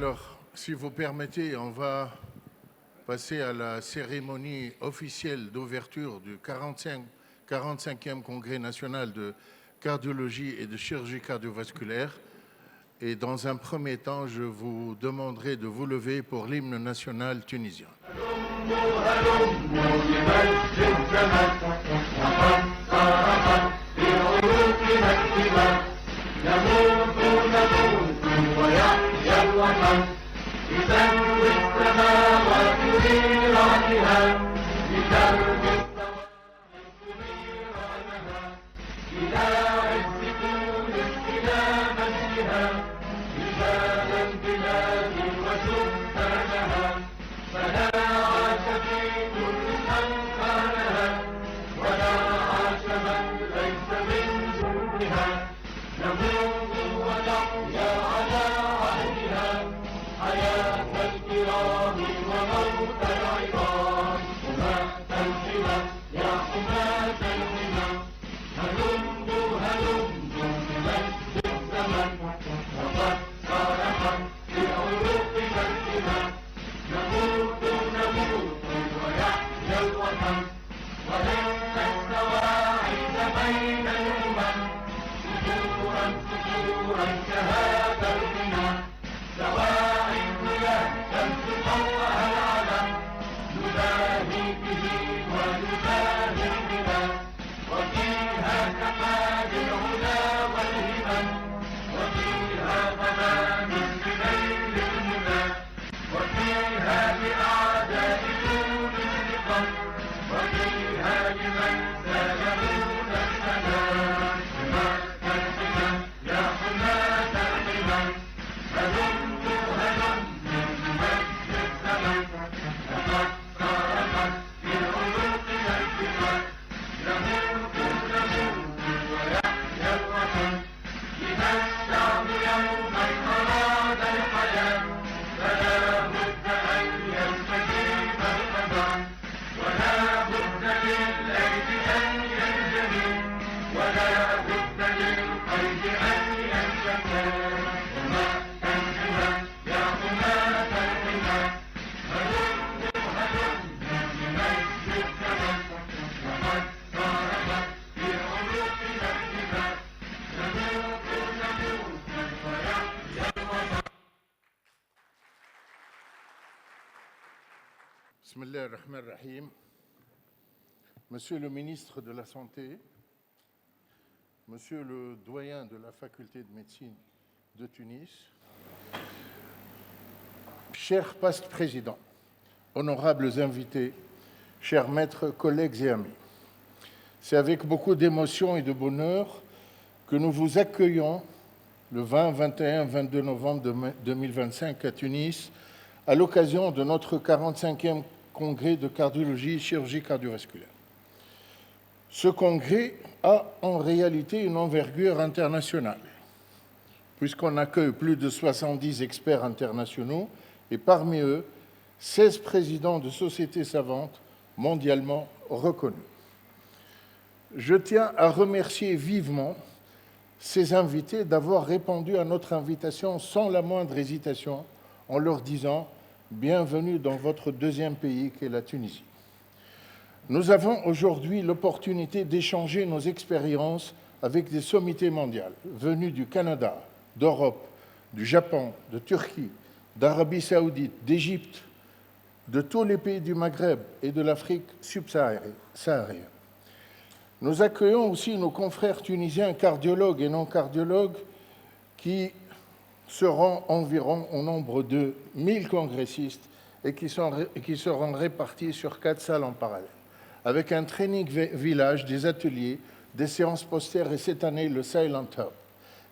Alors, si vous permettez, on va passer à la cérémonie officielle d'ouverture du 45e Congrès national de cardiologie et de chirurgie cardiovasculaire. Et dans un premier temps, je vous demanderai de vous lever pour l'hymne national tunisien. Bismillah ar-Rahman ar-Rahim. Monsieur le ministre de la Santé, Monsieur le doyen de la faculté de médecine de Tunis, cher past président, honorables invités, chers maîtres, collègues et amis, c'est avec beaucoup d'émotion et de bonheur que nous vous accueillons le 20, 21, 22 novembre 2025 à Tunis à l'occasion de notre 45e congrès de cardiologie et chirurgie cardiovasculaire. Ce congrès a en réalité une envergure internationale, puisqu'on accueille plus de 70 experts internationaux et parmi eux, 16 présidents de sociétés savantes mondialement reconnues. Je tiens à remercier vivement ces invités d'avoir répondu à notre invitation sans la moindre hésitation en leur disant « Bienvenue dans votre deuxième pays qu'est la Tunisie ». Nous avons aujourd'hui l'opportunité d'échanger nos expériences avec des sommités mondiales venues du Canada, d'Europe, du Japon, de Turquie, d'Arabie saoudite, d'Égypte, de tous les pays du Maghreb et de l'Afrique subsaharienne. Nous accueillons aussi nos confrères tunisiens cardiologues et non cardiologues qui seront environ au nombre de 1000 congressistes et qui seront répartis sur 4 salles en parallèle, avec un training village, des ateliers, des séances postères et cette année le Silent Hub,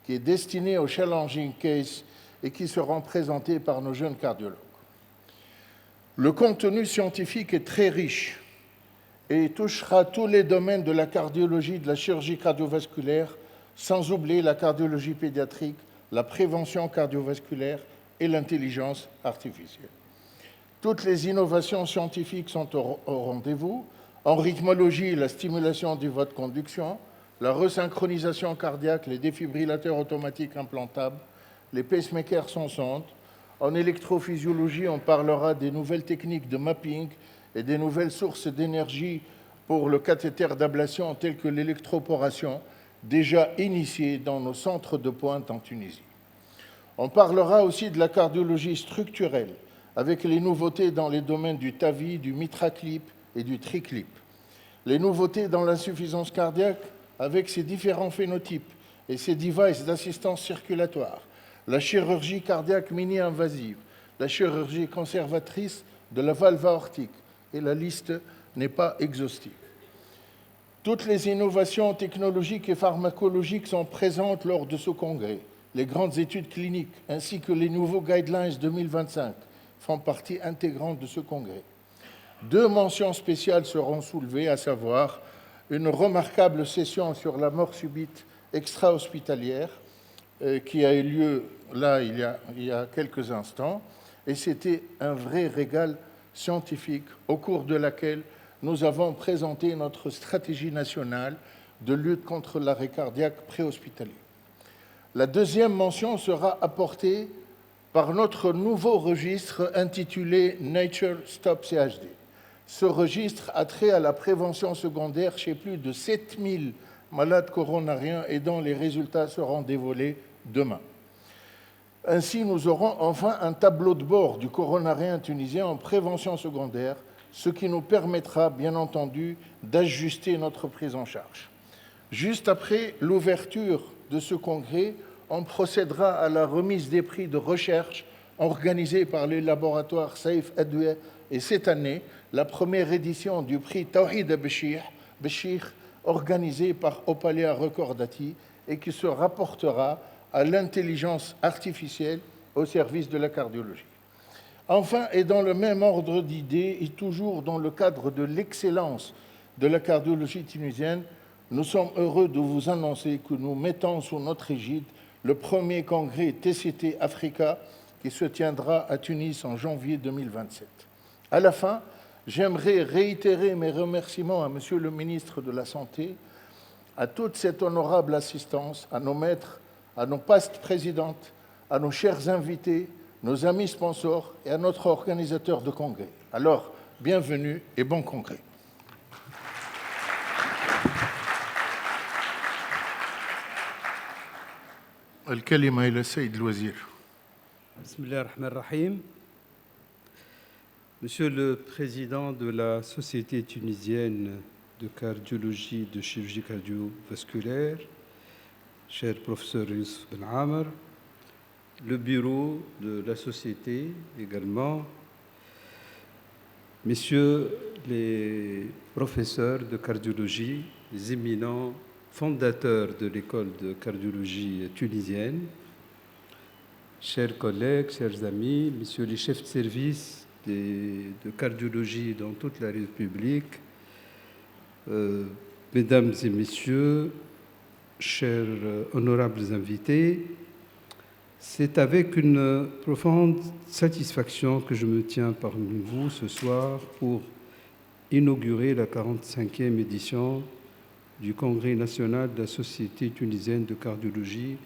qui est destiné aux challenging cases et qui seront présentés par nos jeunes cardiologues. Le contenu scientifique est très riche et touchera tous les domaines de la cardiologie, de la chirurgie cardiovasculaire, sans oublier la cardiologie pédiatrique, la prévention cardiovasculaire et l'intelligence artificielle. Toutes les innovations scientifiques sont au rendez-vous. En rythmologie, la stimulation du vote conduction, la resynchronisation cardiaque, les défibrillateurs automatiques implantables, les pacemakers sans sonde. En électrophysiologie, on parlera des nouvelles techniques de mapping et des nouvelles sources d'énergie pour le cathéter d'ablation telles que l'électroporation, déjà initiée dans nos centres de pointe en Tunisie. On parlera aussi de la cardiologie structurelle, avec les nouveautés dans les domaines du TAVI, du MitraClip et du TriClip. Les nouveautés dans l'insuffisance cardiaque, avec ses différents phénotypes et ses devices d'assistance circulatoire, la chirurgie cardiaque mini-invasive, la chirurgie conservatrice de la valve aortique, et la liste n'est pas exhaustive. Toutes les innovations technologiques et pharmacologiques sont présentes lors de ce congrès. Les grandes études cliniques ainsi que les nouveaux guidelines 2025 font partie intégrante de ce congrès. 2 mentions spéciales seront soulevées, à savoir une remarquable session sur la mort subite extra-hospitalière qui a eu lieu là il y a quelques instants, et c'était un vrai régal scientifique au cours de laquelle nous avons présenté notre stratégie nationale de lutte contre l'arrêt cardiaque préhospitalier. La deuxième mention sera apportée par notre nouveau registre intitulé Nature Stop CHD. Ce registre a trait à la prévention secondaire chez plus de 7000 malades coronariens et dont les résultats seront dévoilés demain. Ainsi, nous aurons enfin un tableau de bord du coronarien tunisien en prévention secondaire, ce qui nous permettra, bien entendu, d'ajuster notre prise en charge. Juste après l'ouverture de ce congrès, on procédera à la remise des prix de recherche organisés par les laboratoires Saïf Adoué et cette année, la première édition du prix Tawhid Béchir, organisé par Opalia Recordati et qui se rapportera à l'intelligence artificielle au service de la cardiologie. Enfin, et dans le même ordre d'idées, et toujours dans le cadre de l'excellence de la cardiologie tunisienne, nous sommes heureux de vous annoncer que nous mettons sous notre égide le premier congrès TCT Africa qui se tiendra à Tunis en janvier 2027. À la fin, j'aimerais réitérer mes remerciements à Monsieur le ministre de la Santé, à toute cette honorable assistance, à nos maîtres, à nos pastes présidentes, à nos chers invités, nos amis sponsors et à notre organisateur de congrès. Alors, bienvenue et bon congrès. الكلمة إلى السيد الوزير. بسم الله الرحمن الرحيم. Monsieur le Président de la Société tunisienne de cardiologie et de chirurgie cardiovasculaire, cher professeur Youssef Ben Amr, le bureau de la Société également, messieurs les professeurs de cardiologie, les éminents fondateurs de l'école de cardiologie tunisienne, chers collègues, chers amis, messieurs les chefs de service de cardiologie dans toute la République, mesdames et messieurs, chers honorables invités, c'est avec une profonde satisfaction que je me tiens parmi vous ce soir pour inaugurer la 45e édition du Congrès national de la Société tunisienne de cardiologie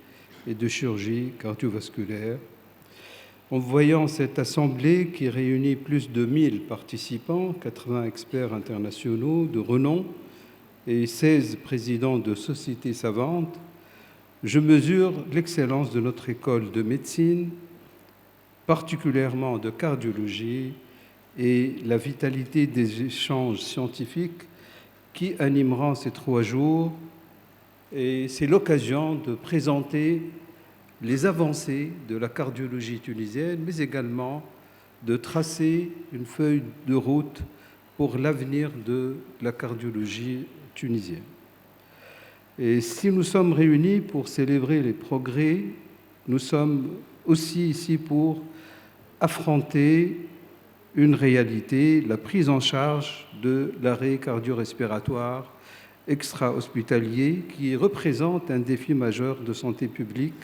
et de chirurgie cardiovasculaire. En voyant cette assemblée qui réunit plus de 1000 participants, 80 experts internationaux de renom et 16 présidents de sociétés savantes, je mesure l'excellence de notre école de médecine, particulièrement de cardiologie, et la vitalité des échanges scientifiques qui animeront ces 3 jours. Et c'est l'occasion de présenter les avancées de la cardiologie tunisienne, mais également de tracer une feuille de route pour l'avenir de la cardiologie tunisienne. Et si nous sommes réunis pour célébrer les progrès, nous sommes aussi ici pour affronter une réalité, la prise en charge de l'arrêt cardio-respiratoire extra-hospitalier qui représente un défi majeur de santé publique.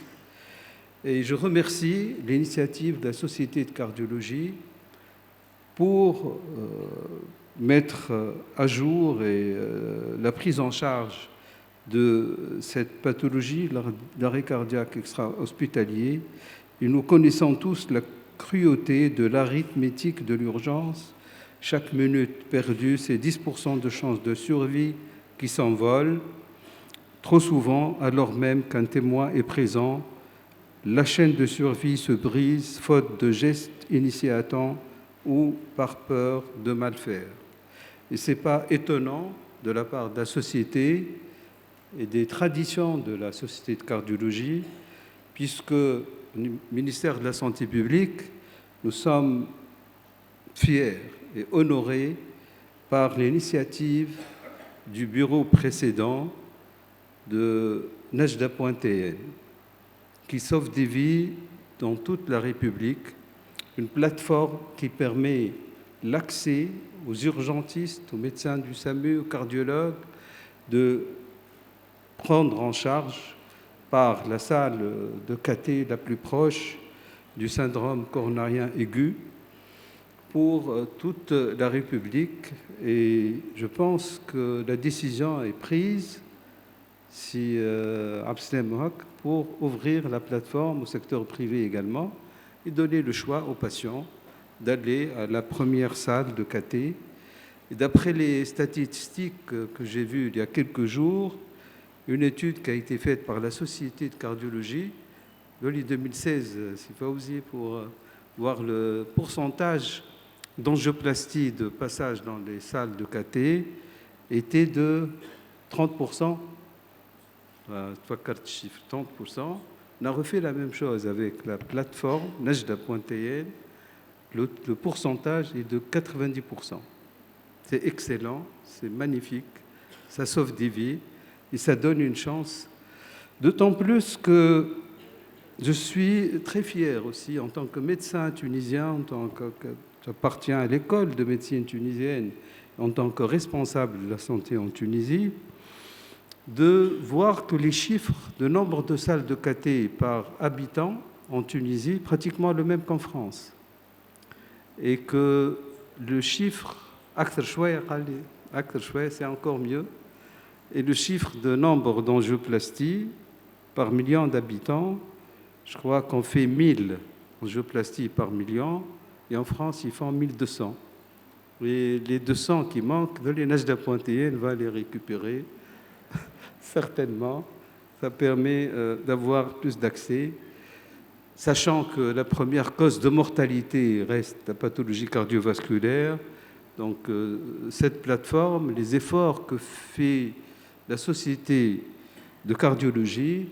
Et je remercie l'initiative de la Société de cardiologie pour mettre à jour la prise en charge de cette pathologie, l'arrêt cardiaque extra-hospitalier. Et nous connaissons tous la cruauté de l'arithmétique de l'urgence. Chaque minute perdue, c'est 10% de chances de survie qui s'envolent. Trop souvent, alors même qu'un témoin est présent, la chaîne de survie se brise faute de gestes initiés à temps ou par peur de mal faire. Et ce n'est pas étonnant de la part de la société et des traditions de la Société de cardiologie, puisque le ministère de la Santé publique, nous sommes fiers et honorés par l'initiative du bureau précédent de Najda Pointéen, qui sauve des vies dans toute la République, une plateforme qui permet l'accès aux urgentistes, aux médecins du SAMU, aux cardiologues, de prendre en charge par la salle de cathé la plus proche du syndrome coronarien aigu pour toute la République. Et je pense que la décision est prise si Abdeslam Mohak pour ouvrir la plateforme au secteur privé également et donner le choix aux patients d'aller à la première salle de cathé. Et d'après les statistiques que j'ai vues il y a quelques jours, une étude qui a été faite par la Société de cardiologie, de 2016, si Fawzi, pour voir le pourcentage d'angioplastie de passage dans les salles de cathé, était de 30%. 30%. On a refait la même chose avec la plateforme Najda Pointéen. Le pourcentage est de 90%. C'est excellent, c'est magnifique, ça sauve des vies et ça donne une chance. D'autant plus que je suis très fier aussi en tant que médecin tunisien, en tant que j'appartiens à l'école de médecine tunisienne, en tant que responsable de la santé en Tunisie, de voir que les chiffres de nombre de salles de cathé par habitant en Tunisie pratiquement le même qu'en France. Et que le chiffre, c'est encore mieux, et le chiffre de nombre d'angioplasties par million d'habitants, je crois qu'on fait 1000 angioplasties par million, et en France, ils font 1200. Et les 200 qui manquent, les Najda Pointéen va les récupérer, certainement. Ça permet d'avoir plus d'accès. Sachant que la première cause de mortalité reste la pathologie cardiovasculaire, donc cette plateforme, les efforts que fait la Société de cardiologie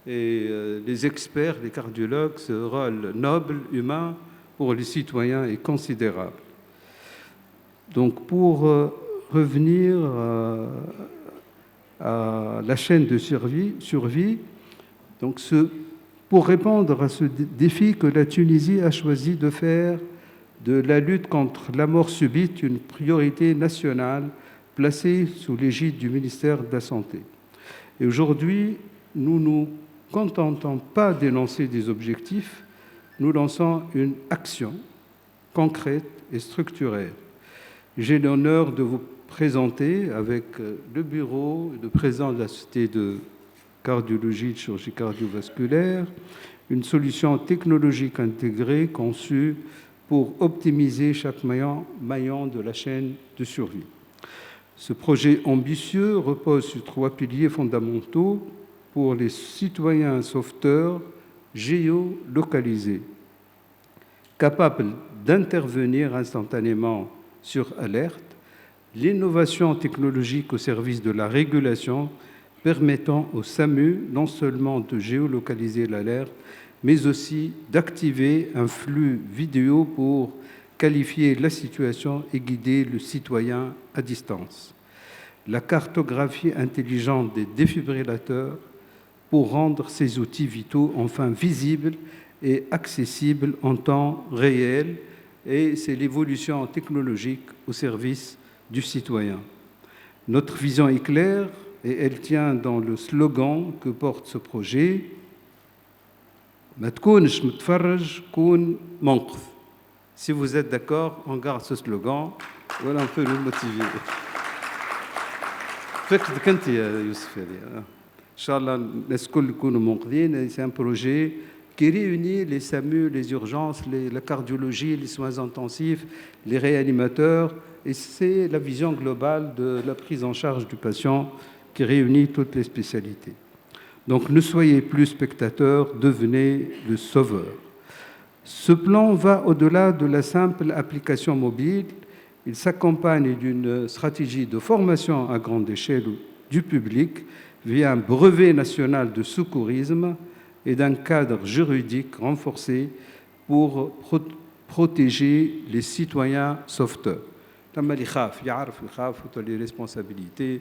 et les experts, les cardiologues, ce rôle noble, humain, pour les citoyens est considérable. Donc pour revenir à la chaîne de survie donc pour répondre à ce défi que la Tunisie a choisi de faire de la lutte contre la mort subite une priorité nationale placée sous l'égide du ministère de la Santé. Et aujourd'hui, nous ne nous contentons pas d'énoncer des objectifs, nous lançons une action concrète et structurelle. J'ai l'honneur de vous présenter avec le bureau et le président de la Société de cardiologie et de chirurgie cardiovasculaire, une solution technologique intégrée conçue pour optimiser chaque maillon de la chaîne de survie. Ce projet ambitieux repose sur 3 piliers fondamentaux pour les citoyens sauveteurs géolocalisés, capables d'intervenir instantanément sur alerte, l'innovation technologique au service de la régulation permettant au SAMU non seulement de géolocaliser l'alerte, mais aussi d'activer un flux vidéo pour qualifier la situation et guider le citoyen à distance. La cartographie intelligente des défibrillateurs pour rendre ces outils vitaux enfin visibles et accessibles en temps réel, et c'est l'évolution technologique au service du citoyen. Notre vision est claire et elle tient dans le slogan que porte ce projet. Ma tkounch mtfarraj, koun manqf. Si vous êtes d'accord, on garde ce slogan. Voilà, on peut nous motiver. C'est un projet qui réunit les SAMU, les urgences, la cardiologie, les soins intensifs, les réanimateurs. Et c'est la vision globale de la prise en charge du patient qui réunit toutes les spécialités. Donc ne soyez plus spectateurs, devenez le sauveur. Ce plan va au-delà de la simple application mobile. Il s'accompagne d'une stratégie de formation à grande échelle du public via un brevet national de secourisme et d'un cadre juridique renforcé pour protéger les citoyens sauveteurs. لما اللي يخاف يعرف يخاف وتولي responsabilité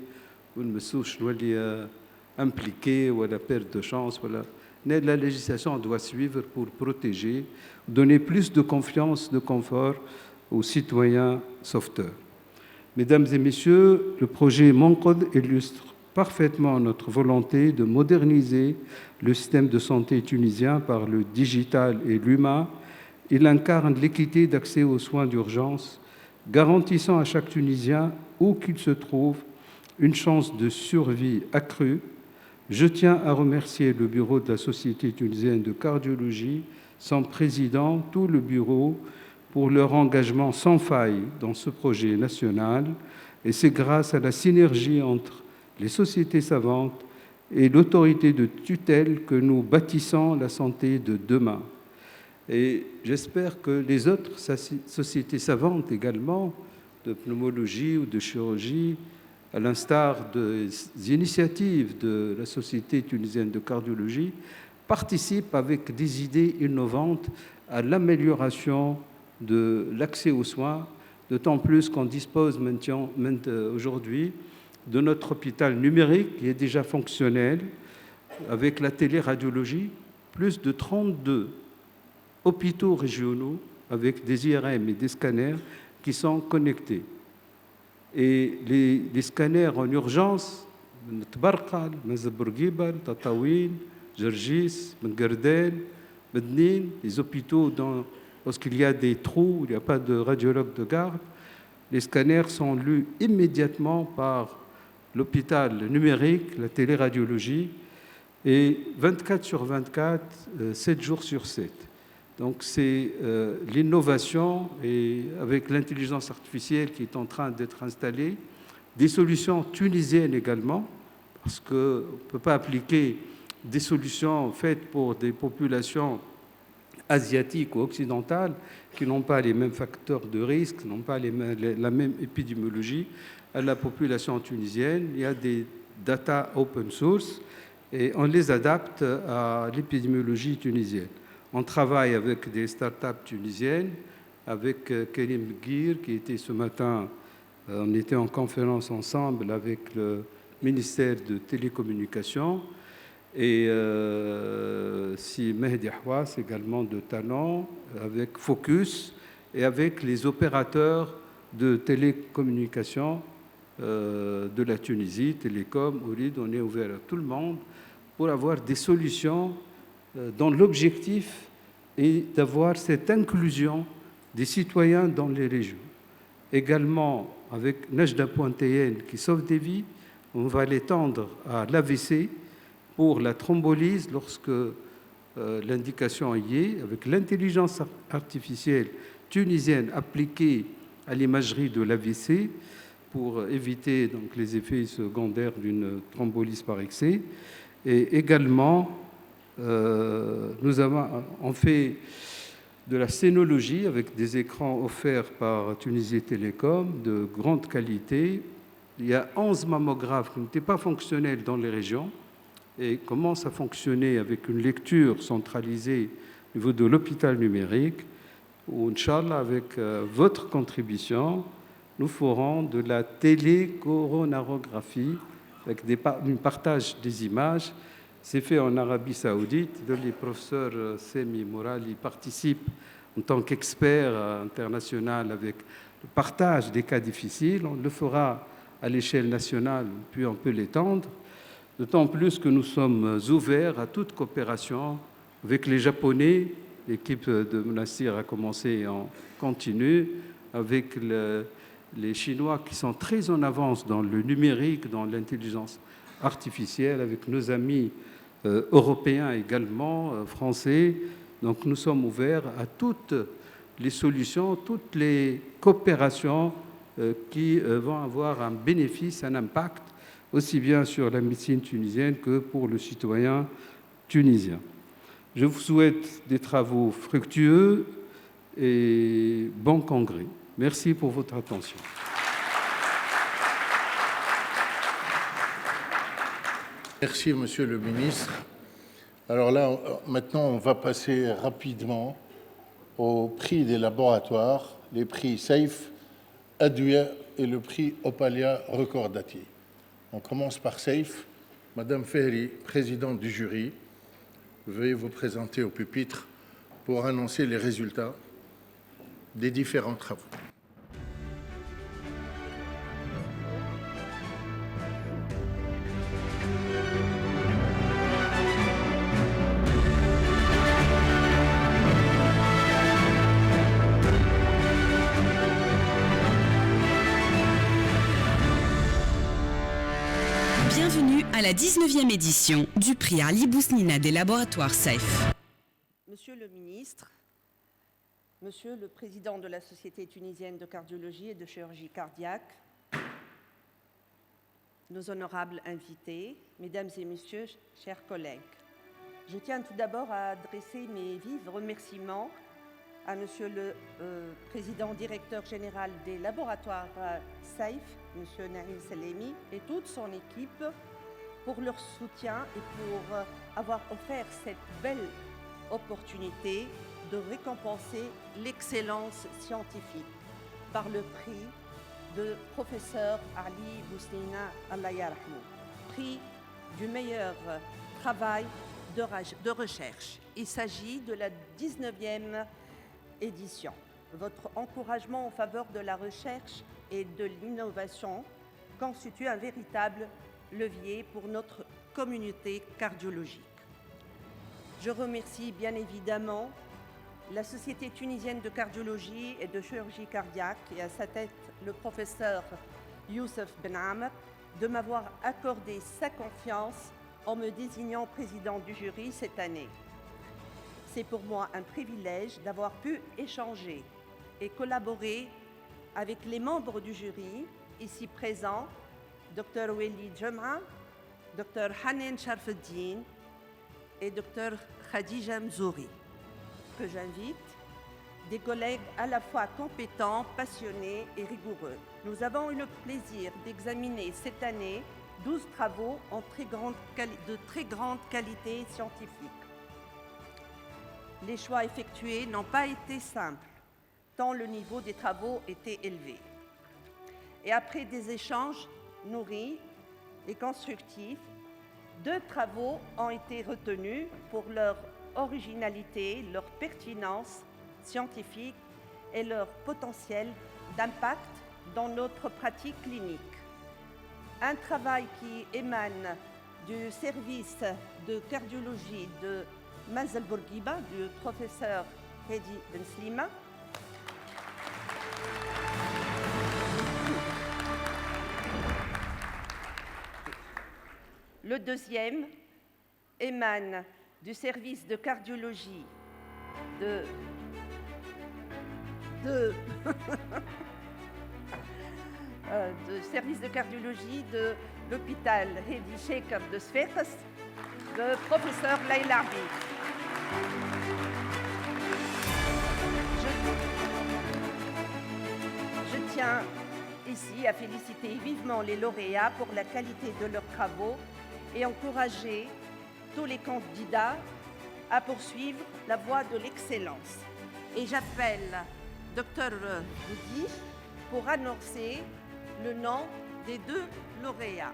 والمسوش نولي impliqué ou la perte de chance. Voilà. La législation doit suivre pour protéger, donner plus de confiance, de confort aux citoyens sauveteurs. Mesdames et messieurs, le projet Monqod illustre parfaitement notre volonté de moderniser le système de santé tunisien par le digital et l'humain. Il incarne l'équité d'accès aux soins d'urgence, garantissant à chaque Tunisien, où qu'il se trouve, une chance de survie accrue. Je tiens à remercier le bureau de la Société tunisienne de cardiologie, son président, tout le bureau, pour leur engagement sans faille dans ce projet national. Et c'est grâce à la synergie entre les sociétés savantes et l'autorité de tutelle que nous bâtissons la santé de demain. Et j'espère que les autres sociétés savantes également, de pneumologie ou de chirurgie, à l'instar des initiatives de la Société tunisienne de cardiologie, participent avec des idées innovantes à l'amélioration de l'accès aux soins, d'autant plus qu'on dispose maintenant aujourd'hui de notre hôpital numérique qui est déjà fonctionnel avec la téléradiologie, plus de 32 hôpitaux régionaux avec des IRM et des scanners qui sont connectés. Et les scanners en urgence, Tbarqal, Mazabourguibal, Tataouine, Gergis, Mengardel, Mednin, les hôpitaux lorsqu'il y a des trous, il n'y a pas de radiologue de garde, les scanners sont lus immédiatement par l'hôpital numérique, la téléradiologie, et 24 sur 24, 7 jours sur 7. Donc c'est l'innovation et avec l'intelligence artificielle qui est en train d'être installée, des solutions tunisiennes également, parce qu'on ne peut pas appliquer des solutions faites pour des populations asiatiques ou occidentales qui n'ont pas les mêmes facteurs de risque, n'ont pas la même épidémiologie à la population tunisienne. Il y a des data open source et on les adapte à l'épidémiologie tunisienne. On travaille avec des startups tunisiennes, avec Kerim Gir, qui était ce matin, on était en conférence ensemble avec le ministère de Télécommunications, et si Mehdi Houas, également de Talent, avec Focus, et avec les opérateurs de télécommunications de la Tunisie, Télécom, Ourid, on est ouvert à tout le monde pour avoir des solutions dont l'objectif est d'avoir cette inclusion des citoyens dans les régions. Également, avec Najda Pointéenne qui sauve des vies, on va l'étendre à l'AVC pour la thrombolyse lorsque l'indication y est, avec l'intelligence artificielle tunisienne appliquée à l'imagerie de l'AVC pour éviter donc, les effets secondaires d'une thrombolyse par excès. Et également, on fait de la scénologie avec des écrans offerts par Tunisie Télécom de grande qualité. Il y a 11 mammographes qui n'étaient pas fonctionnels dans les régions et commencent à fonctionner avec une lecture centralisée au niveau de l'hôpital numérique où, Inch'Allah, avec votre contribution, nous ferons de la télécoronarographie avec un partage des images. C'est fait en Arabie Saoudite. Le professeur Semi Mourali participe en tant qu'expert international avec le partage des cas difficiles. On le fera à l'échelle nationale, puis on peut l'étendre. D'autant plus que nous sommes ouverts à toute coopération avec les Japonais. L'équipe de Monassir a commencé et on continue avec les Chinois qui sont très en avance dans le numérique, dans l'intelligence artificielle, avec nos amis européens également, français. Donc nous sommes ouverts à toutes les solutions, toutes les coopérations qui vont avoir un bénéfice, un impact, aussi bien sur la médecine tunisienne que pour le citoyen tunisien. Je vous souhaite des travaux fructueux et bon congrès. Merci pour votre attention. Merci, Monsieur le ministre. Alors là, maintenant, on va passer rapidement aux prix des laboratoires, les prix SAFE, Adouya et le prix Opalia Recordati. On commence par SAFE. Madame Ferri, présidente du jury, veuillez vous présenter au pupitre pour annoncer les résultats des différents travaux. Bienvenue à la 19e édition du prix Ali Bousnina des laboratoires SAFE. Monsieur le ministre, Monsieur le Président de la Société tunisienne de cardiologie et de chirurgie cardiaque, nos honorables invités, Mesdames et Messieurs, chers collègues, je tiens tout d'abord à adresser mes vifs remerciements à Monsieur le Président directeur général des laboratoires SAFE, Monsieur Naïm Salemi, et toute son équipe pour leur soutien et pour avoir offert cette belle opportunité de récompenser l'excellence scientifique par le prix de professeur Ali Bousnina Allah yarhamou, prix du meilleur travail de recherche. Il s'agit de la 19e édition. Votre encouragement en faveur de la recherche et de l'innovation constitue un véritable levier pour notre communauté cardiologique. Je remercie bien évidemment la Société tunisienne de cardiologie et de chirurgie cardiaque et à sa tête le professeur Youssef Ben Amr de m'avoir accordé sa confiance en me désignant président du jury cette année. C'est pour moi un privilège d'avoir pu échanger et collaborer avec les membres du jury ici présents, Dr Weli Djemra, Dr Hanen Sharfeddin et Dr Khadija Mzouri, que j'invite, des collègues à la fois compétents, passionnés et rigoureux. Nous avons eu le plaisir d'examiner cette année 12 travaux de très grande qualité scientifique. Les choix effectués n'ont pas été simples, tant le niveau des travaux était élevé. Et après des échanges nourris et constructifs, 2 travaux ont été retenus pour leur originalité, leur pertinence scientifique et leur potentiel d'impact dans notre pratique clinique. Un travail qui émane du service de cardiologie de Mazel Bourguiba, du professeur Hedi Ben Slima, le deuxième émane du service de cardiologie de service de cardiologie de l'hôpital Hedi Sheikh de Sfax, le professeur Laïla Arbi. Je tiens ici à féliciter vivement les lauréats pour la qualité de leurs travaux et encourager tous les candidats à poursuivre la voie de l'excellence. Et j'appelle Dr Boudi pour annoncer le nom des 2 lauréats.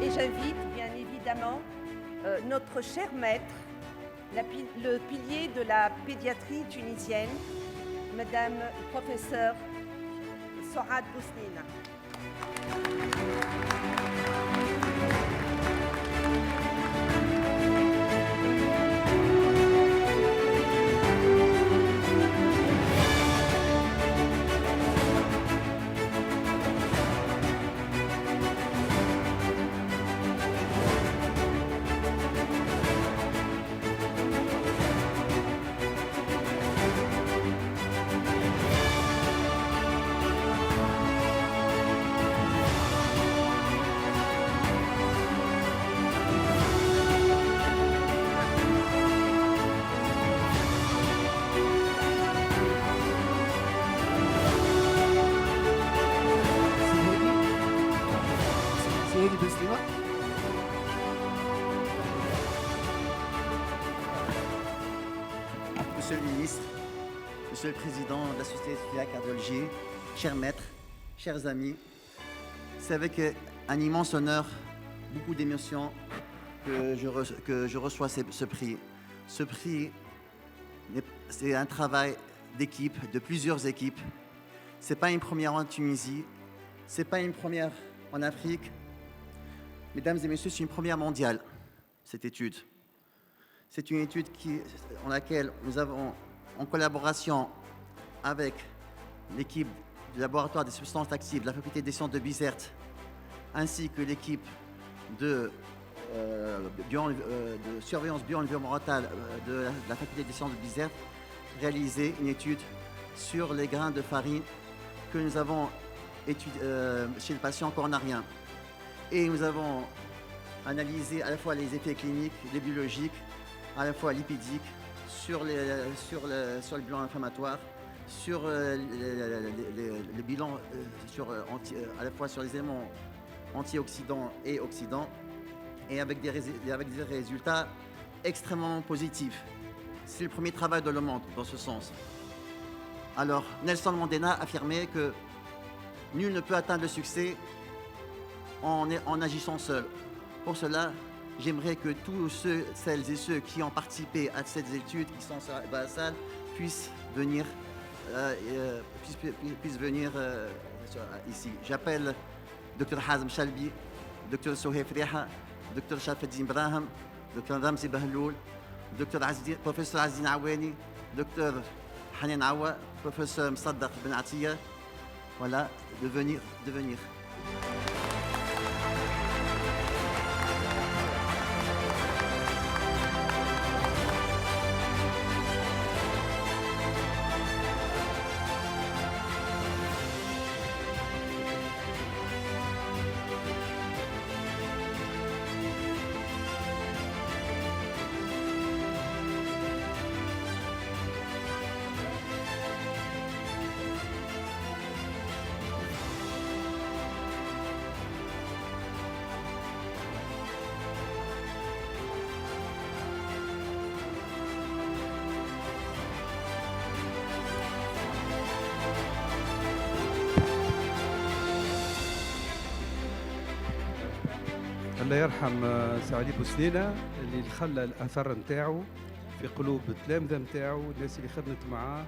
Et j'invite bien évidemment notre cher maître, le pilier de la pédiatrie tunisienne, Madame le professeur Sohad Bousnina. Monsieur le Président de la Société Filiale Cardiologie, chers maîtres, chers amis, c'est avec un immense honneur, beaucoup d'émotion que je reçois ce prix. Ce prix, c'est un travail d'équipe, de plusieurs équipes. Ce n'est pas une première en Tunisie, ce n'est pas une première en Afrique. Mesdames et messieurs, c'est une première mondiale, cette étude. C'est une étude en laquelle nous avons, en collaboration avec l'équipe du laboratoire des substances actives de la faculté des sciences de Bizerte, ainsi que l'équipe de surveillance bio-environnementale de la faculté des sciences de Bizerte, réalisé une étude sur les grains de farine que nous avons étudié chez le patient coronarien. Et nous avons analysé à la fois les effets cliniques, les biologiques, à la fois lipidiques, sur le bilan inflammatoire, sur le bilan à la fois sur les éléments antioxydants et oxydants, et avec des résultats extrêmement positifs. C'est le premier travail de Le Monde dans ce sens. Alors, Nelson Mandela affirmait que nul ne peut atteindre le succès en agissant seul. Pour cela, j'aimerais que tous celles et ceux qui ont participé à cette étude, qui sont dans la salle, puissent venir ici. J'appelle Dr Hazem Chalbi, Dr Souhaif Riha, Dr Shafaddin Braham, Dr Ramzi Bahloul, Professeur Azin Awani, Dr Hanan Awa, Professeur Msaddaq Ben Atiya. Voilà, de venir. الله يرحم سي علي بوسنينة اللي خلى الاثر نتاعو في قلوب التلامذه نتاعو، الناس اللي خدمت معاه،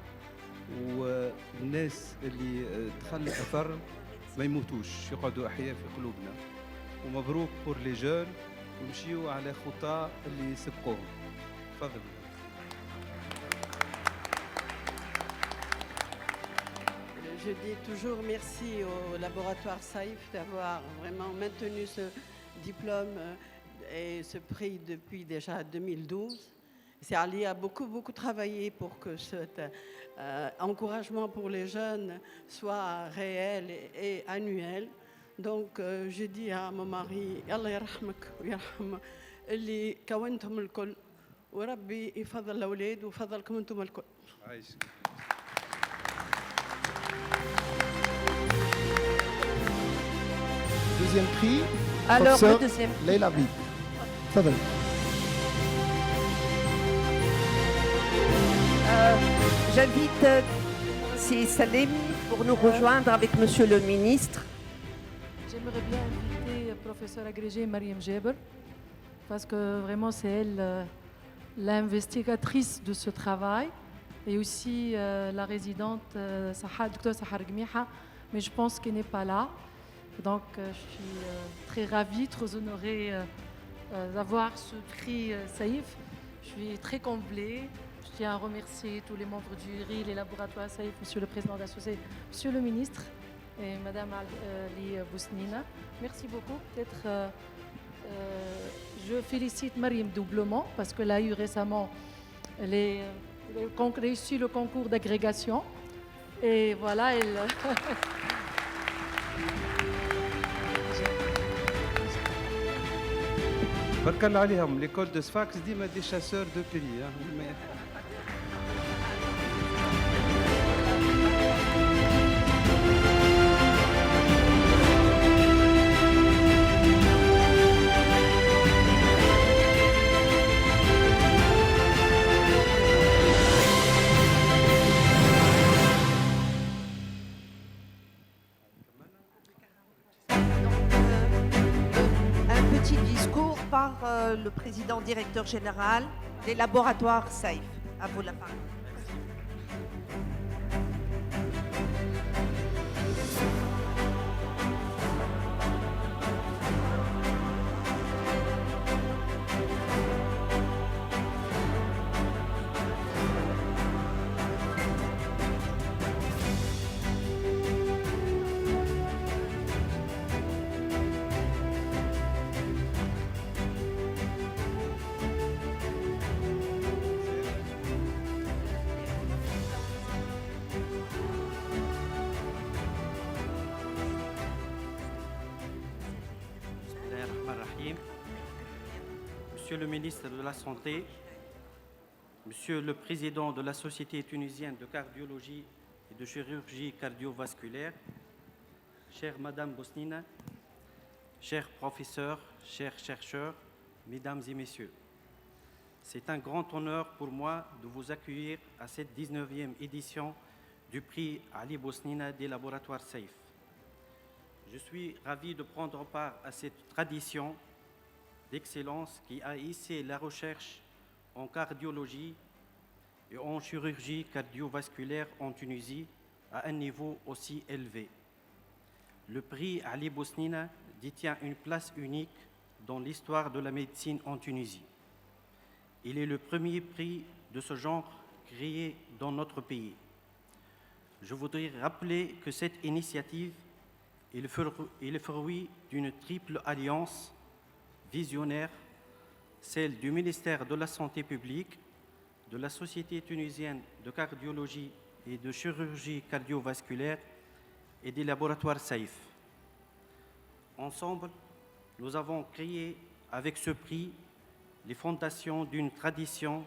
والناس اللي تخلى اثر ما يموتوش، يقعدوا احياء في قلوبنا. ومبروك بور لي جون، ونمشيو على خطى اللي سبقوهم. تفضل. Je dis toujours merci au laboratoire SAIF d'avoir vraiment maintenu ce diplôme et ce prix depuis déjà 2012. C'est Ali a beaucoup travaillé pour que cet encouragement pour les jeunes soit réel et annuel. Donc je dis à mon mari, Allah yarhamك ويرحم اللي كونتهم الكل وربي يفضل الأولاد ويفضلكم أنتم الكل. Deuxième prix, Alors, professeur le deuxième prix. Leila Bib. تفضل. J'invite c'est Salem pour nous rejoindre avec Monsieur le ministre. J'aimerais bien inviter professeur agrégé Mariam Jeber, parce que vraiment c'est elle l'investigatrice de ce travail, et aussi la résidente Dr Sahar Gmiha, mais je pense qu'elle n'est pas là. Donc je suis très ravie, très honorée d'avoir ce prix Saïf. Je suis très comblée. Je tiens à remercier tous les membres du jury, les laboratoires Saïf, Monsieur le Président de la Société, Monsieur le Ministre et Madame Ali Bousnina. Merci beaucoup. Peut-être je félicite Mariam doublement parce qu'elle a eu récemment réussi le concours d'agrégation. Et voilà, elle... برك الله عليهم ليكول دو سفاكس ديما دي شاسور دو بري. petit discours par le président directeur général des laboratoires SAFE. À vous la parole. Monsieur le ministre de la Santé, Monsieur le Président de la Société tunisienne de cardiologie et de chirurgie cardiovasculaire, chère Madame Bosnina, chers professeurs, chers chercheurs, Mesdames et Messieurs, c'est un grand honneur pour moi de vous accueillir à cette 19e édition du prix Ali Bosnina des laboratoires SAFE. Je suis ravi de prendre part à cette tradition d'excellence qui a hissé la recherche en cardiologie et en chirurgie cardiovasculaire en Tunisie à un niveau aussi élevé. Le prix Ali Bosnina détient une place unique dans l'histoire de la médecine en Tunisie. Il est le premier prix de ce genre créé dans notre pays. Je voudrais rappeler que cette initiative est le fruit d'une triple alliance visionnaire, celle du ministère de la Santé publique, de la Société tunisienne de cardiologie et de chirurgie cardiovasculaire et des laboratoires SAFE. Ensemble, nous avons créé avec ce prix les fondations d'une tradition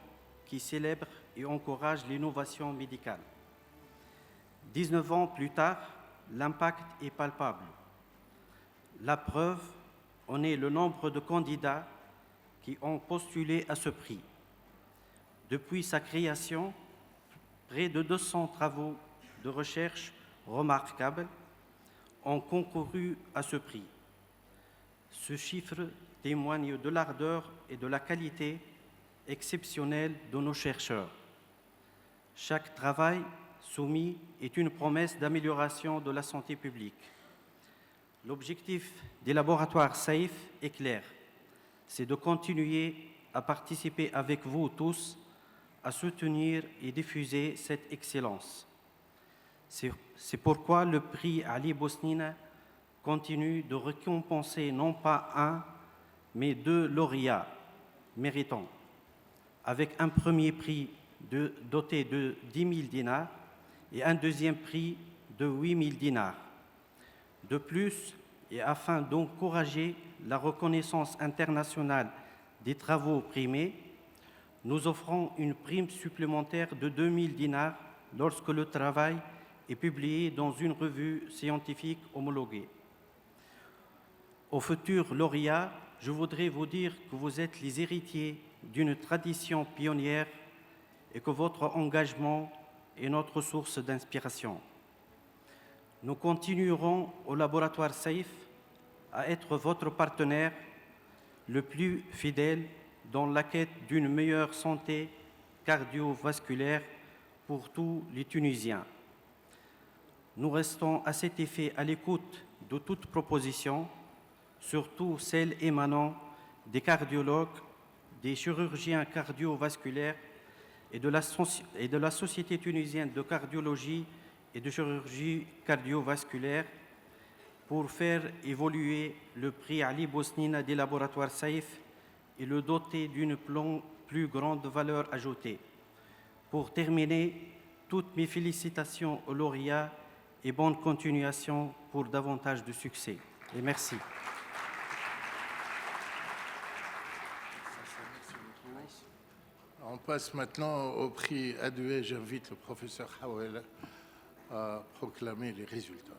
qui célèbre et encourage l'innovation médicale. 19 ans plus tard, l'impact est palpable. La preuve en est le nombre de candidats qui ont postulé à ce prix. Depuis sa création, près de 200 travaux de recherche remarquables ont concouru à ce prix. Ce chiffre témoigne de l'ardeur et de la qualité exceptionnelle de nos chercheurs. Chaque travail soumis est une promesse d'amélioration de la santé publique. L'objectif des laboratoires SAFE est clair, c'est de continuer à participer avec vous tous à soutenir et diffuser cette excellence. C'est pourquoi le prix Ali Bosnina continue de récompenser non pas un, mais 2 lauréats méritants, avec un premier prix doté de 10 000 dinars et un deuxième prix de 8 000 dinars. De plus, et afin d'encourager la reconnaissance internationale des travaux primés, nous offrons une prime supplémentaire de 2 000 dinars lorsque le travail est publié dans une revue scientifique homologuée. Aux futurs lauréats, je voudrais vous dire que vous êtes les héritiers d'une tradition pionnière et que votre engagement est notre source d'inspiration. Nous continuerons au laboratoire SAFE à être votre partenaire le plus fidèle dans la quête d'une meilleure santé cardiovasculaire pour tous les Tunisiens. Nous restons à cet effet à l'écoute de toute proposition, surtout celles émanant des cardiologues, des chirurgiens cardiovasculaires et de la Société tunisienne de cardiologie et de chirurgie cardiovasculaire pour faire évoluer le prix Ali Bosnina des laboratoires SAFE et le doter d'une plus grande valeur ajoutée. Pour terminer, toutes mes félicitations aux lauréats et bonne continuation pour davantage de succès. Et merci. On passe maintenant au prix Adoué. J'invite le professeur Hawel à proclamer les résultats.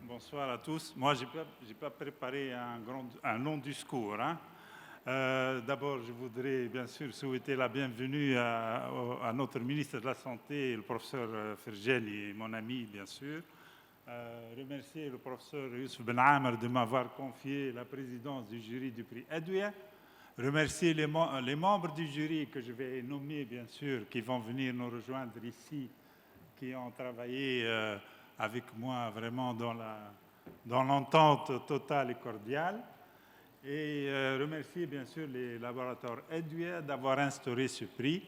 Bonsoir à tous. Moi, je n'ai pas préparé un long discours, hein, D'abord, je voudrais bien sûr souhaiter la bienvenue à notre ministre de la Santé, le professeur Fergeli, mon ami bien sûr. Remercier le professeur Youssef Ben Amer de m'avoir confié la présidence du jury du prix Adouya. Remercier les membres du jury que je vais nommer bien sûr, qui vont venir nous rejoindre ici, qui ont travaillé avec moi vraiment dans l'entente totale et cordiale. Et remercier bien sûr les laboratoires Adouya d'avoir instauré ce prix.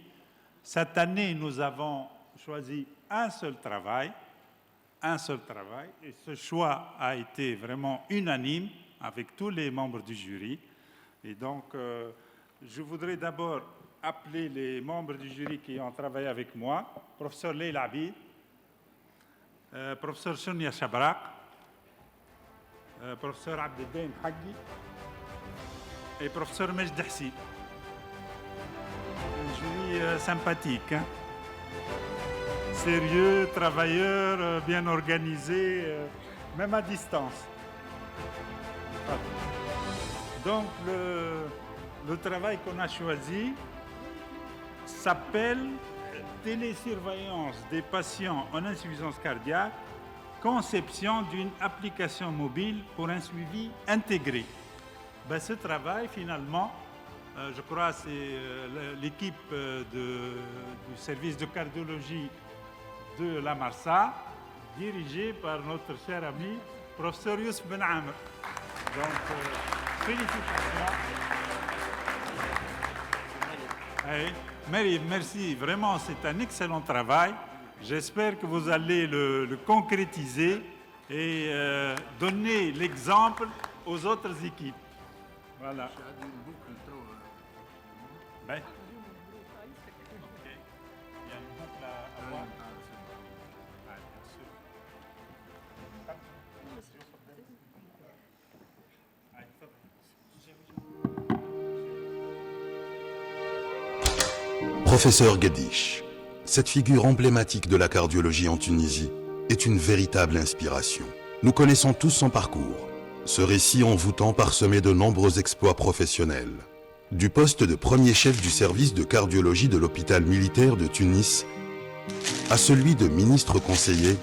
Cette année, nous avons choisi un seul travail, et ce choix a été vraiment unanime avec tous les membres du jury. Et donc, je voudrais d'abord appeler les membres du jury qui ont travaillé avec moi, professeur Leila Abid, professeur Sonia Chabrak, professeur Abdeldain Haggi, et professeur Majd Hassi. Un jury sympathique, hein? Sérieux, travailleur, bien organisé, même à distance. Voilà. Donc le travail qu'on a choisi s'appelle télésurveillance des patients en insuffisance cardiaque, conception d'une application mobile pour un suivi intégré. Ben, ce travail, finalement, je crois que c'est l'équipe du service de cardiologie de la Marsa, dirigée par notre cher ami, professeur Youssef Ben Amer. Donc, félicitations. Merci, vraiment, c'est un excellent travail. J'espère que vous allez le concrétiser et donner l'exemple aux autres équipes. Voilà. Ben. Okay. Il y a une boucle à voir. Professeur Gueddish, cette figure emblématique de la cardiologie en Tunisie est une véritable inspiration. Nous connaissons tous son parcours, ce récit envoûtant parsemé de nombreux exploits professionnels. Du poste de premier chef du service de cardiologie de l'hôpital militaire de Tunis à celui de ministre conseiller,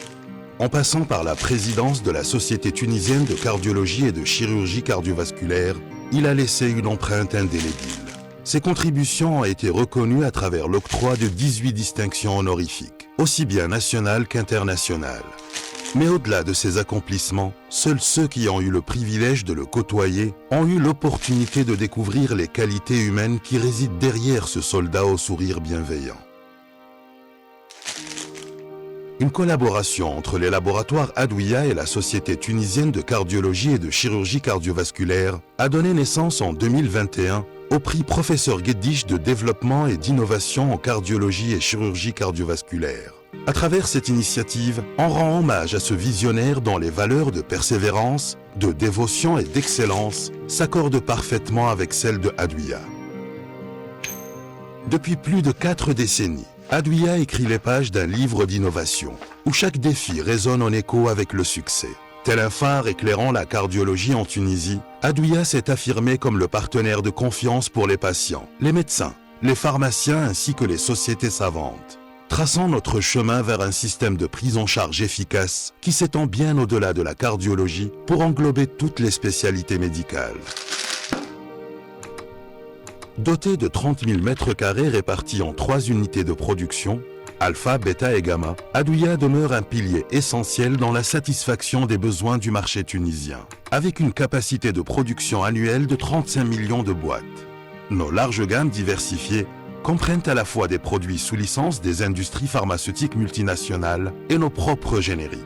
en passant par la présidence de la Société tunisienne de cardiologie et de chirurgie cardiovasculaire, il a laissé une empreinte indélébile. Ses contributions ont été reconnues à travers l'octroi de 18 distinctions honorifiques, aussi bien nationales qu'internationales. Mais au-delà de ses accomplissements, seuls ceux qui ont eu le privilège de le côtoyer ont eu l'opportunité de découvrir les qualités humaines qui résident derrière ce soldat au sourire bienveillant. Une collaboration entre les laboratoires Adouya et la Société tunisienne de cardiologie et de chirurgie cardiovasculaire a donné naissance en 2021 au prix Professeur Gueddish de développement et d'innovation en cardiologie et chirurgie cardiovasculaire. À travers cette initiative, on rend hommage à ce visionnaire dont les valeurs de persévérance, de dévotion et d'excellence s'accordent parfaitement avec celles de Adouya. Depuis plus de 4 décennies, Adouya écrit les pages d'un livre d'innovation, où chaque défi résonne en écho avec le succès. Tel un phare éclairant la cardiologie en Tunisie, Adouya s'est affirmé comme le partenaire de confiance pour les patients, les médecins, les pharmaciens ainsi que les sociétés savantes, traçant notre chemin vers un système de prise en charge efficace qui s'étend bien au-delà de la cardiologie pour englober toutes les spécialités médicales. Doté de 30 000 m² répartis en 3 unités de production, Alpha, Beta et Gamma, Adouya demeure un pilier essentiel dans la satisfaction des besoins du marché tunisien, avec une capacité de production annuelle de 35 millions de boîtes. Nos larges gammes diversifiées comprennent à la fois des produits sous licence des industries pharmaceutiques multinationales et nos propres génériques.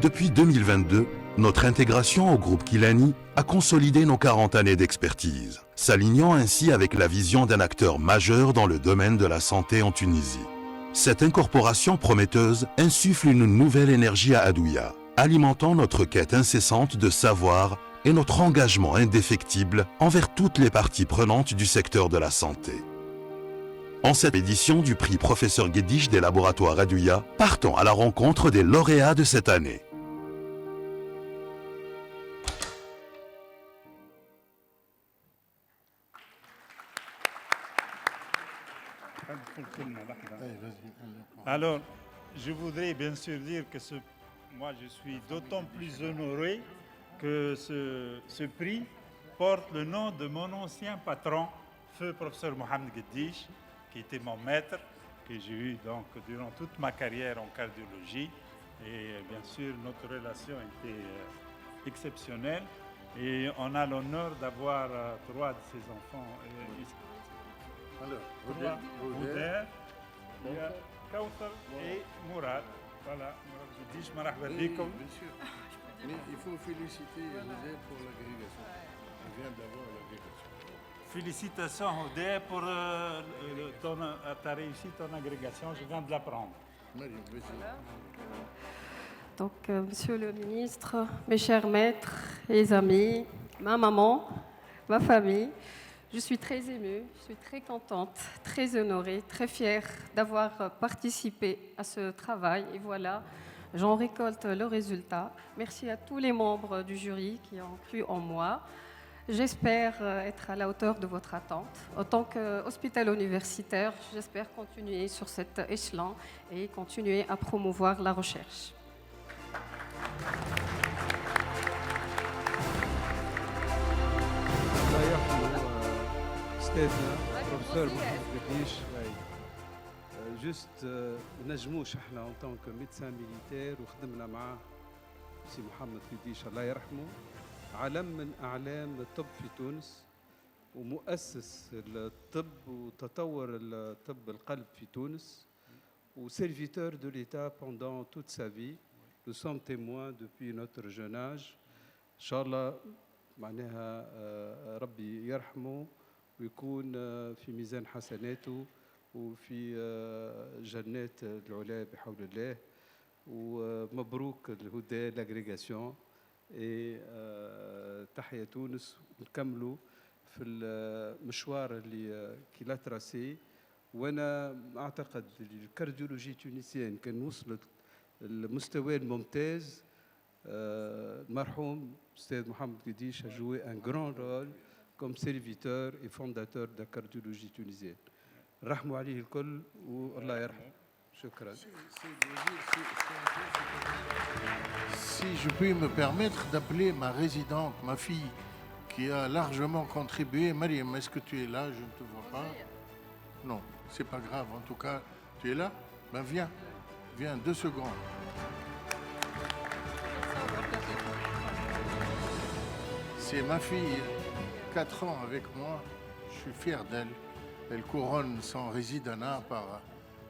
Depuis 2022, notre intégration au groupe Kilani a consolidé nos 40 années d'expertise, s'alignant ainsi avec la vision d'un acteur majeur dans le domaine de la santé en Tunisie. Cette incorporation prometteuse insuffle une nouvelle énergie à Adouya, alimentant notre quête incessante de savoir et notre engagement indéfectible envers toutes les parties prenantes du secteur de la santé. En cette édition du prix Professeur Gueddish des laboratoires Adouya, partons à la rencontre des lauréats de cette année. Alors, je voudrais bien sûr dire que moi, je suis d'autant plus honoré que ce prix porte le nom de mon ancien patron, feu professeur Mohamed Gedish, qui était mon maître, que j'ai eu donc durant toute ma carrière en cardiologie. Et bien sûr, notre relation était exceptionnelle. Et on a l'honneur d'avoir 3 de ses enfants ici. Alors, Houder, Kauthar et Mourad. Voilà, je dis marhaba bikoum. Bien sûr. Mais il faut féliciter Houder pour l'agrégation. On vient d'avoir l'agrégation. Félicitations Houder pour ta réussite, ton agrégation. Je viens de l'apprendre. Donc, Monsieur le ministre, mes chers maîtres et amis, ma maman, ma famille, je suis très émue, je suis très contente, très honorée, très fière d'avoir participé à ce travail. Et voilà, j'en récolte le résultat. Merci à tous les membres du jury qui ont cru en moi. J'espère être à la hauteur de votre attente. En tant qu'hôpital universitaire, j'espère continuer sur cet échelon et continuer à promouvoir la recherche. Professeur Gedish, juste نجموش احنا en tant que médecin militaire وخدمنا معاه سي محمد قديش الله يرحمه علم من اعلام الطب في تونس ومؤسس الطب وتطور الطب القلب في تونس وسيرفيتور de l'État pendant toute sa vie. Nous sommes témoins depuis notre jeune âge. إن شاء الله معناها ربي يرحمه ويكون في ميزان حسناته وفي جنات العلا بحول الله. ومبروك الهدى لاغريغاسيون تحيا تونس ونكملوا في المشوار اللي كي تراسي. وانا اعتقد الكارديولوجي تونسيين كان وصلت المستوى الممتاز. المرحوم الأستاذ محمد قديش a joué un grand rôle comme serviteur et fondateur de la cardiologie tunisienne. رحموا عليه الكل والله يرحمه. شكرا. Si je puis me permettre d'appeler ma résidente, ma fille, qui a largement contribué. Mariam, est-ce que tu es là? Je ne te vois pas. Non, c'est pas grave. En tout cas, tu es là? Ben viens, viens, 2 secondes. C'est ma fille, 4 ans avec moi. Je suis fier d'elle. Elle couronne son résidanat par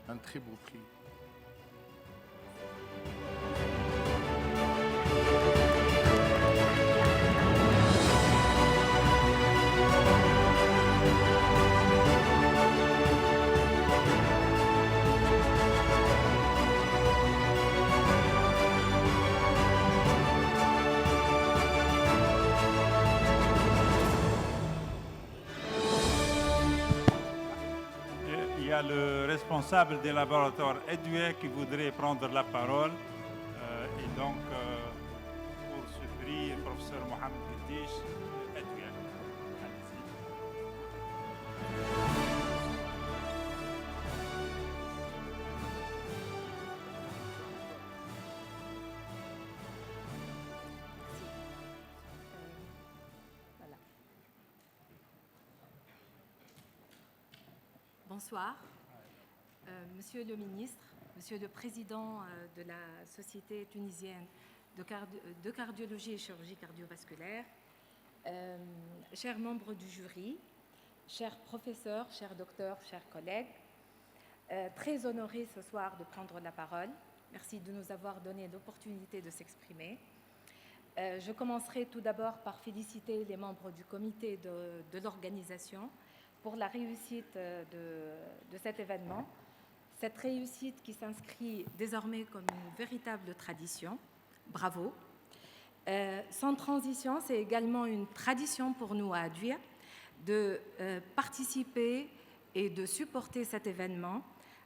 un très beau prix. Il y a le responsable des laboratoires Edoué qui voudrait prendre la parole. Et donc, pour ce prix, le professeur Mohamed Gedish, Edoué. Bonsoir. Monsieur le ministre, Monsieur le Président de la Société tunisienne de cardiologie et chirurgie cardiovasculaire, chers membres du jury, chers professeurs, chers docteurs, chers collègues, très honoré ce soir de prendre la parole. Merci de nous avoir donné l'opportunité de s'exprimer. Je commencerai tout d'abord par féliciter les membres du comité de l'organisation pour la réussite de cet événement. Cette réussite qui s'inscrit désormais comme une véritable tradition. Bravo. Sans transition, c'est également une tradition pour nous à Aduya de participer et de supporter cet événement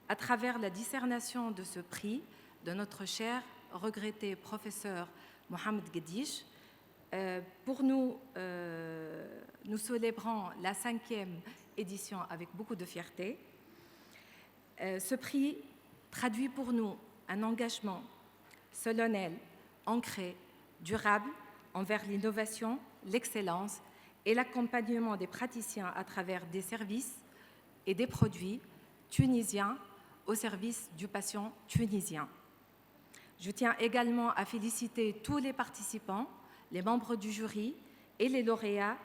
à travers la discernation de ce prix de notre cher regretté professeur Mohamed Gedish. Pour nous, nous célébrons la 5e édition avec beaucoup de fierté. Ce prix traduit pour nous un engagement solennel, ancré, durable envers l'innovation, l'excellence et l'accompagnement des praticiens à travers des services et des produits tunisiens au service du patient tunisien. Je tiens également à féliciter tous les participants, les membres du jury et les lauréats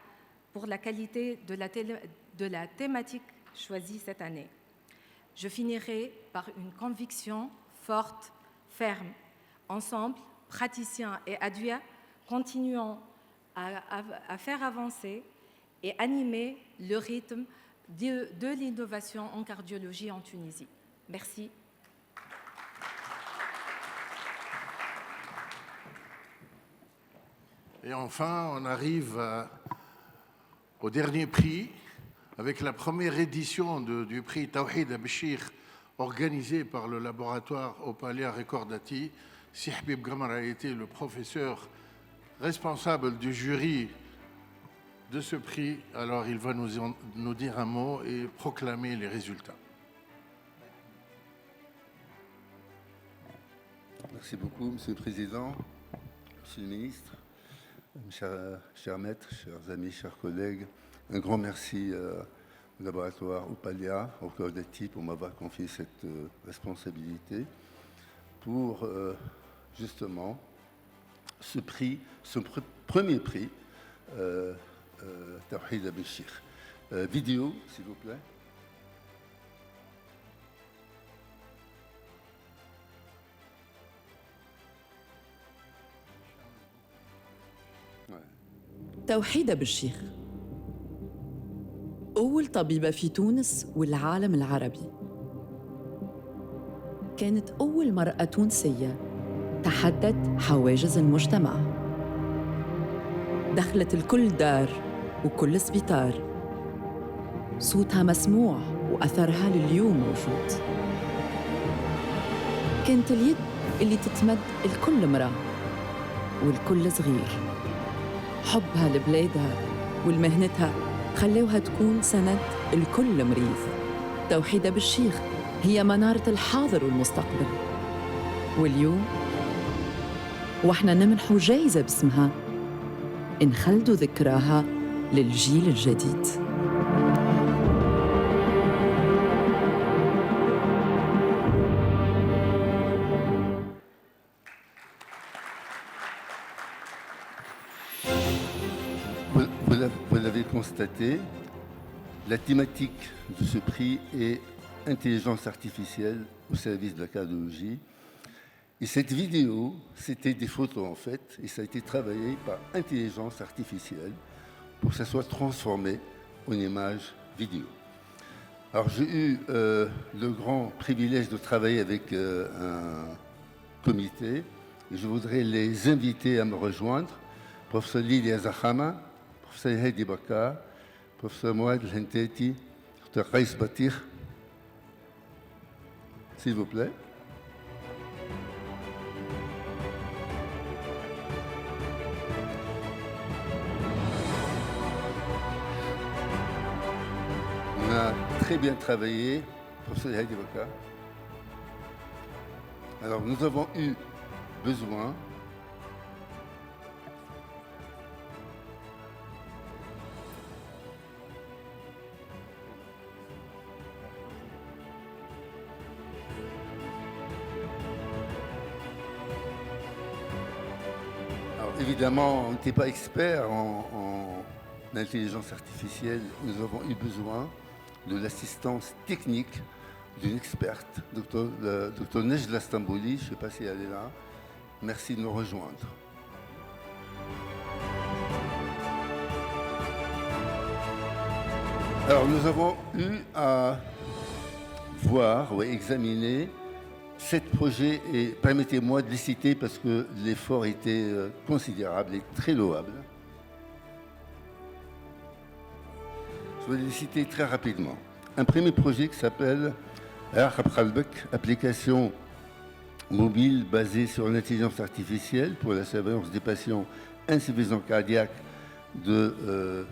pour la qualité de la thématique choisie cette année. Je finirai par une conviction forte, ferme. Ensemble, praticiens et adjoints, continuons à faire avancer et animer le rythme de l'innovation en cardiologie en Tunisie. Merci. Et enfin, on arrive au dernier prix, avec la première édition du prix Tawhid Abshir, organisé par le laboratoire Opalia Recordati. Si Habib Gamar a été le professeur responsable du jury de ce prix, alors il va nous dire un mot et proclamer les résultats. Merci beaucoup, Monsieur le Président, Monsieur le Ministre, chers maîtres, chers amis, chers collègues. Un grand merci au laboratoire Opalia Recordati pour m'avoir confié cette responsabilité pour justement ce prix, ce premier prix Tawhid Abshir. Vidéo, s'il vous plaît. توحيد بالشيخ أول طبيبة في تونس والعالم العربي. كانت أول مرأة تونسية تحدت حواجز المجتمع. دخلت الكل دار وكل سبيطار. صوتها مسموع وأثرها لليوم موجود. كانت اليد اللي تتمد الكل امرأة والكل صغير. حبها لبلادها والمهنتها خلوها تكون سند الكل مريض. توحيدة بالشيخ هي منارة الحاضر والمستقبل. واليوم واحنا نمنحوا جايزة باسمها نخلدوا ذكراها للجيل الجديد. Vous l'avez constaté, la thématique de ce prix est intelligence artificielle au service de la cardiologie. Et cette vidéo, c'était des photos en fait, et ça a été travaillé par intelligence artificielle pour que ça soit transformé en image vidéo. Alors j'ai eu le grand privilège de travailler avec un comité, et je voudrais les inviter à me rejoindre. Professeur Lilia Zahama, professeur Heidi Bakar, professeur Mouad El-Henteti, docteur Qais Batir, s'il vous plaît. On a très bien travaillé, professeur Heidi Bakar. Alors nous avons eu besoin évidemment, on n'était pas expert en intelligence artificielle. Nous avons eu besoin de l'assistance technique d'une experte, Dr Nejla Stambouli. Je ne sais pas si elle est là. Merci de nous rejoindre. Alors, nous avons eu à voir ou examiner 7 projets, et permettez-moi de les citer parce que l'effort était considérable et très louable. Je vais les citer très rapidement. Un premier projet qui s'appelle application mobile basée sur l'intelligence artificielle pour la surveillance des patients insuffisants cardiaques de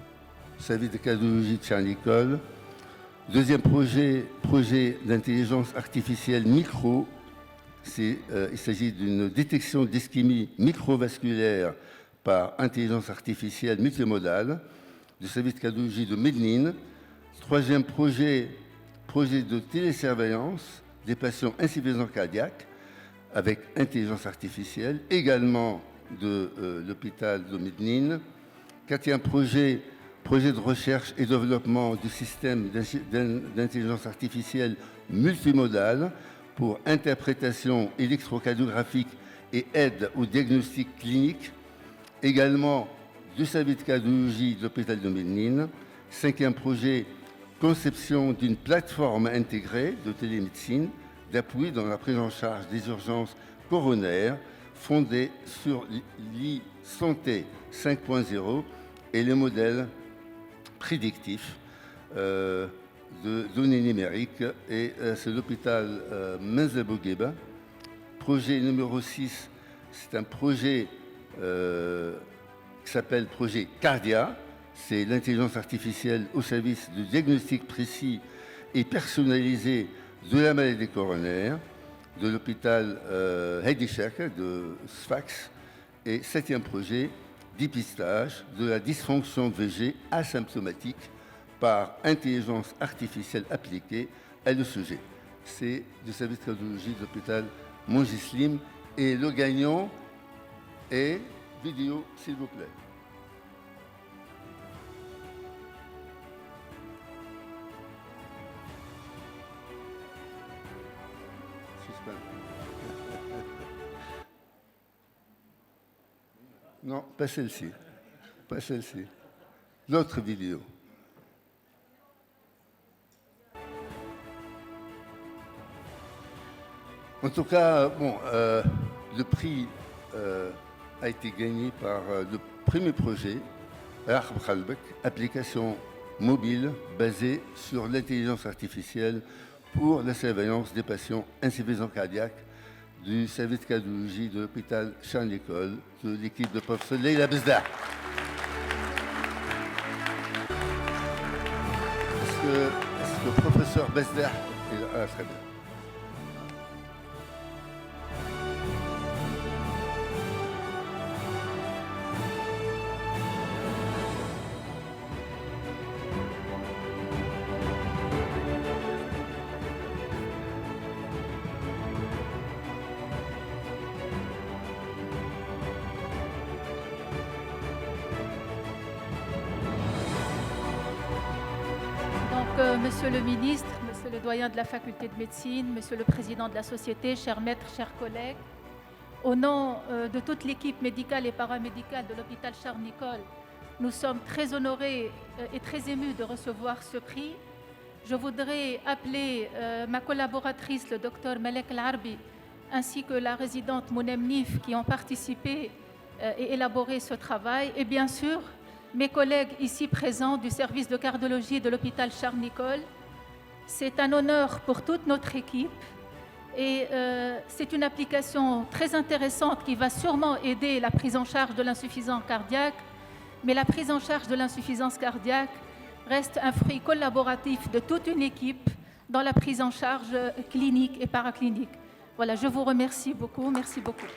service de cardiologie de Charles-Nicolle. Deuxième projet d'intelligence artificielle micro. Il s'agit d'une détection d'ischémie microvasculaire par intelligence artificielle multimodale du service de cardiologie de Medellín. Troisième projet de télésurveillance des patients insuffisants cardiaques avec intelligence artificielle, également de l'hôpital de Medellín. Quatrième projet de recherche et développement du système d'intelligence artificielle multimodale pour interprétation électrocardiographique et aide au diagnostic clinique, également du service de cardiologie de l'hôpital de Medellín. Cinquième projet, conception d'une plateforme intégrée de télémédecine d'appui dans la prise en charge des urgences coronaires fondée sur l'e-santé 5.0 et les modèles prédictifs de données numériques. Et c'est l'hôpital Menza-Bougeba. Projet numéro 6, c'est un projet qui s'appelle projet Cardia. C'est l'intelligence artificielle au service du diagnostic précis et personnalisé de la maladie coronaire de l'hôpital Heidi Shaka de Sfax. Et septième projet, dépistage de la dysfonction VG asymptomatique par intelligence artificielle appliquée à l'ECG. C'est du service de cardiologie de l'hôpital Mongislim. Et le gagnant est vidéo, s'il vous plaît. Non, pas celle-ci. Pas celle-ci. L'autre vidéo. En tout cas, le prix a été gagné par le premier projet, application mobile basée sur l'intelligence artificielle pour la surveillance des patients insuffisants cardiaques du service de cardiologie de l'hôpital Charles de Gaulle, de l'équipe de professeur Leila Bezdah. Est-ce que le professeur Bezdah est là? Ah, très bien. Monsieur le ministre, monsieur le doyen de la faculté de médecine, monsieur le président de la société, chers maîtres, chers collègues, au nom de toute l'équipe médicale et paramédicale de l'hôpital Charles-Nicolle, nous sommes très honorés et très émus de recevoir ce prix. Je voudrais appeler ma collaboratrice, le docteur Malek Al-Arbi, ainsi que la résidente Mounem Nif qui ont participé et élaboré ce travail, et bien sûr mes collègues ici présents du service de cardiologie de l'hôpital Charles-Nicolle. C'est un honneur pour toute notre équipe et c'est une application très intéressante qui va sûrement aider la prise en charge de l'insuffisance cardiaque, mais la prise en charge de l'insuffisance cardiaque reste un fruit collaboratif de toute une équipe dans la prise en charge clinique et paraclinique. Voilà, je vous remercie beaucoup. Merci beaucoup.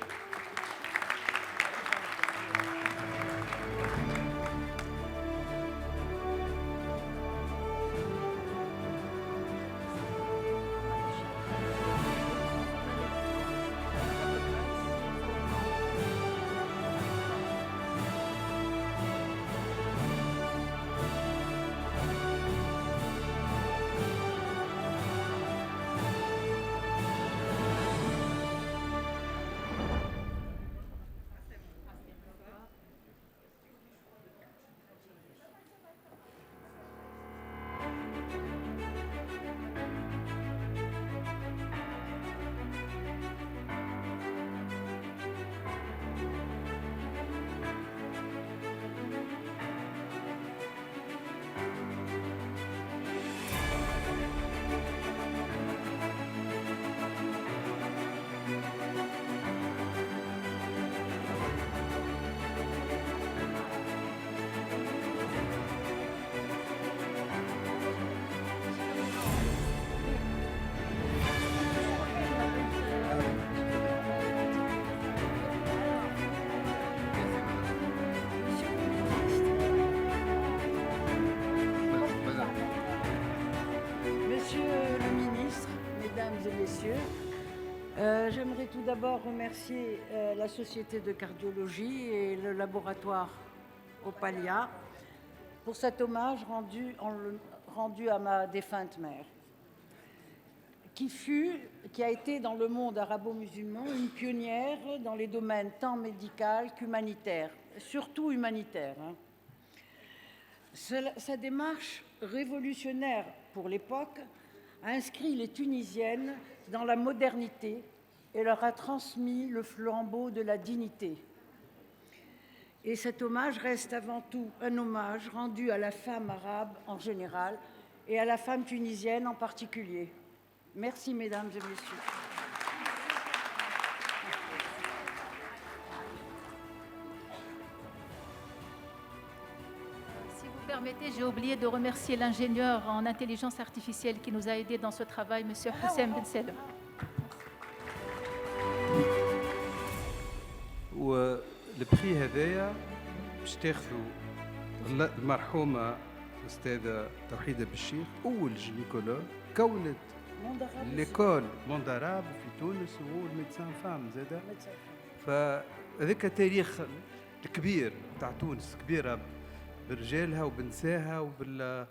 d'abord remercier la Société de cardiologie et le laboratoire Opalia pour cet hommage rendu à ma défunte mère, qui a été dans le monde arabo-musulman une pionnière dans les domaines tant médical qu'humanitaire, surtout humanitaire. Sa démarche révolutionnaire pour l'époque a inscrit les Tunisiennes dans la modernité et leur a transmis le flambeau de la dignité. Et cet hommage reste avant tout un hommage rendu à la femme arabe en général et à la femme tunisienne en particulier. Merci, mesdames et messieurs. Si vous permettez, j'ai oublié de remercier l'ingénieur en intelligence artificielle qui nous a aidés dans ce travail, M. Hussein Ben Salem. والبخي هذايا باش تاخذوا المرحومه الاستاذه توحيده بالشيخ اول جينيكولوج كونت ليكول موند عرب في تونس وهو الميدسان فام زاده. فهذاك التاريخ الكبير تاع تونس كبيره برجالها وبنساها وبال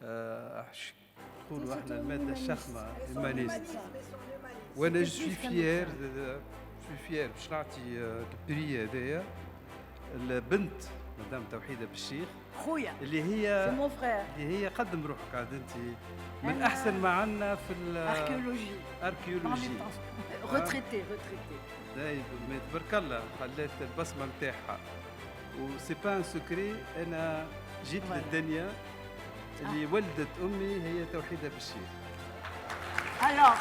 نقولوا احنا الماده الشخمه المانيست. وانا جو سوي فيير باش نعطي البري هذايا البنت مدام توحيده بالشيخ خويا اللي هي اللي هي قدم روحك عاد انت من احسن ما عندنا في الاركيولوجي ريتريتي دايب ما تبارك الله خلات البصمه نتاعها وسي با ان سكري. انا جيت للدنيا اللي ولدت امي هي توحيده بالشيخ. Alors,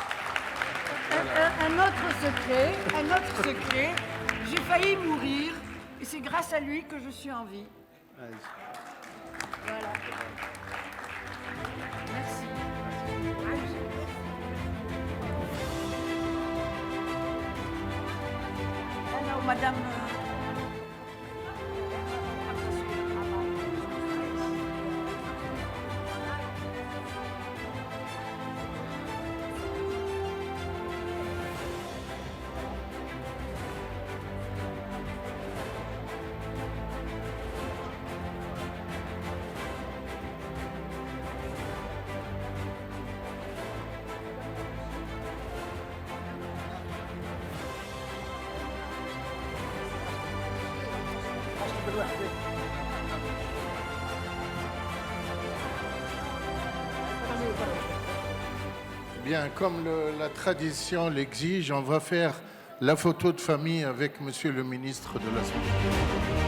un autre secret, j'ai failli mourir et c'est grâce à lui que je suis en vie. Voilà. Merci. Alors, madame... Bien, comme la tradition l'exige, on va faire la photo de famille avec Monsieur le ministre de la Santé.